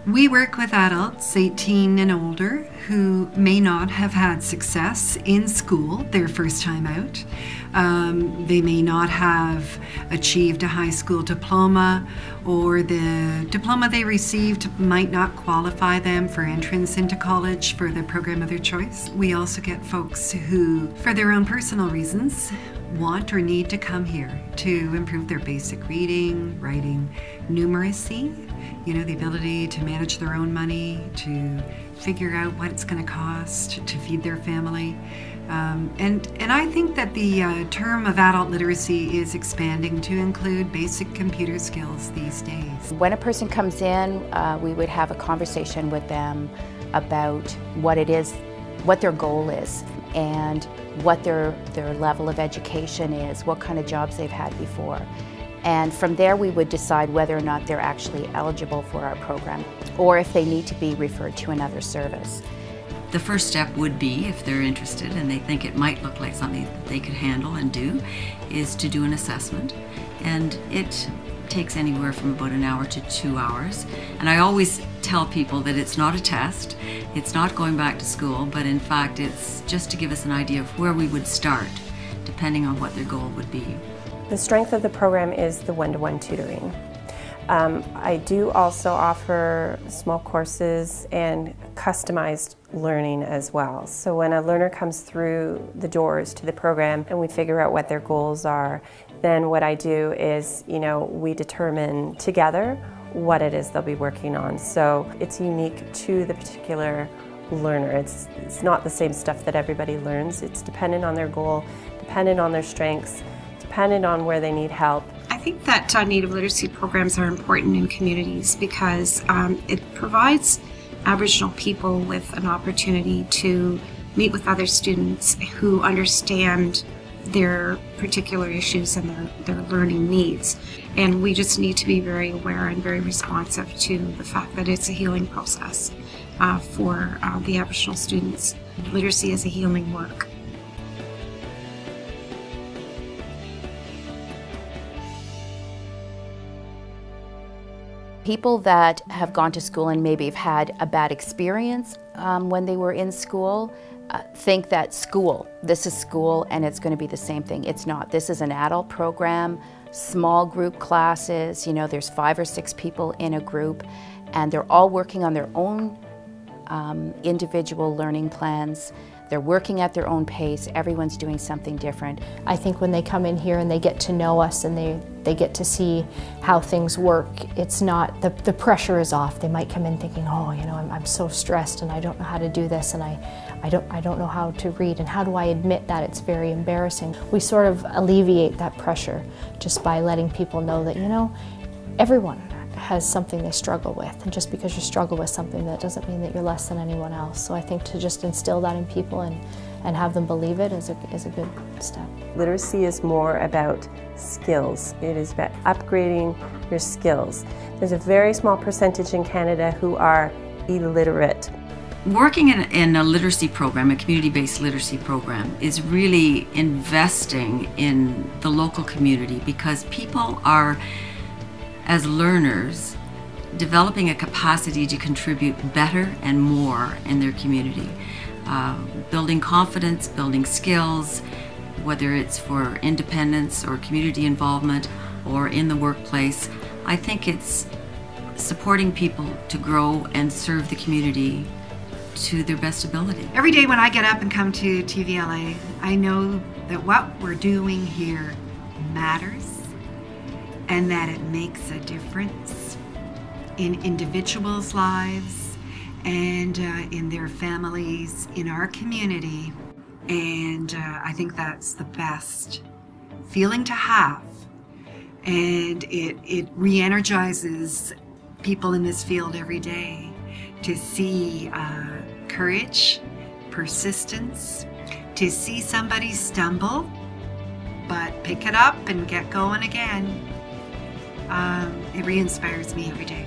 We work with adults 18 and older who may not have had success in school their first time out. They may not have achieved a high school diploma, or the diploma they received might not qualify them for entrance into college for the program of their choice. We also get folks who, for their own personal reasons, want or need to come here to improve their basic reading, writing, numeracy, the ability to manage their own money, to figure out what it's going to cost to feed their family. And I think that the term of adult literacy is expanding to include basic computer skills these days. When a person comes in, we would have a conversation with them about what it is, what their goal is, and what their level of education is, what kind of jobs they've had before. And from there we would decide whether or not they're actually eligible for our program, or if they need to be referred to another service. The first step would be, if they're interested and they think it might look like something that they could handle and do, is to do an assessment. And it takes anywhere from about an hour to 2 hours. And I always tell people that it's not a test, it's not going back to school, but in fact it's just to give us an idea of where we would start, depending on what their goal would be. The strength of the program is the one-to-one tutoring. I do also offer small courses and customized learning as well. So when a learner comes through the doors to the program and we figure out what their goals are, then what I do is, we determine together what it is they'll be working on. So it's unique to the particular learner. It's not the same stuff that everybody learns. It's dependent on their goal, dependent on their strengths, dependent on where they need help. I think that Native literacy programs are important in communities because it provides Aboriginal people with an opportunity to meet with other students who understand their particular issues and their learning needs. And we just need to be very aware and very responsive to the fact that it's a healing process for the Aboriginal students. Literacy is a healing work. People that have gone to school and maybe have had a bad experience when they were in school think that this is school and it's going to be the same thing. It's not. This is an adult program, small group classes, there's 5 or 6 people in a group and they're all working on their own individual learning plans. They're working at their own pace. Everyone's doing something different. I think when they come in here and they get to know us and they get to see how things work, it's not, the pressure is off. They might come in thinking, oh, I'm so stressed and I don't know how to do this and I don't know how to read, and how do I admit that? It's very embarrassing. We sort of alleviate that pressure just by letting people know that, everyone has something they struggle with, and just because you struggle with something, that doesn't mean that you're less than anyone else. So I think to just instill that in people and have them believe it is a good step. Literacy is more about skills. It is about upgrading your skills. There's a very small percentage in Canada who are illiterate. Working in a literacy program, a community-based literacy program, is really investing in the local community, because people are, as learners, developing a capacity to contribute better and more in their community. Building confidence, building skills, whether it's for independence or community involvement or in the workplace. I think it's supporting people to grow and serve the community to their best ability. Every day when I get up and come to TVLA, I know that what we're doing here matters and that it makes a difference in individuals' lives and in their families, in our community. And I think that's the best feeling to have. And it re-energizes people in this field every day to see courage, persistence, to see somebody stumble, but pick it up and get going again. It re-inspires me every day.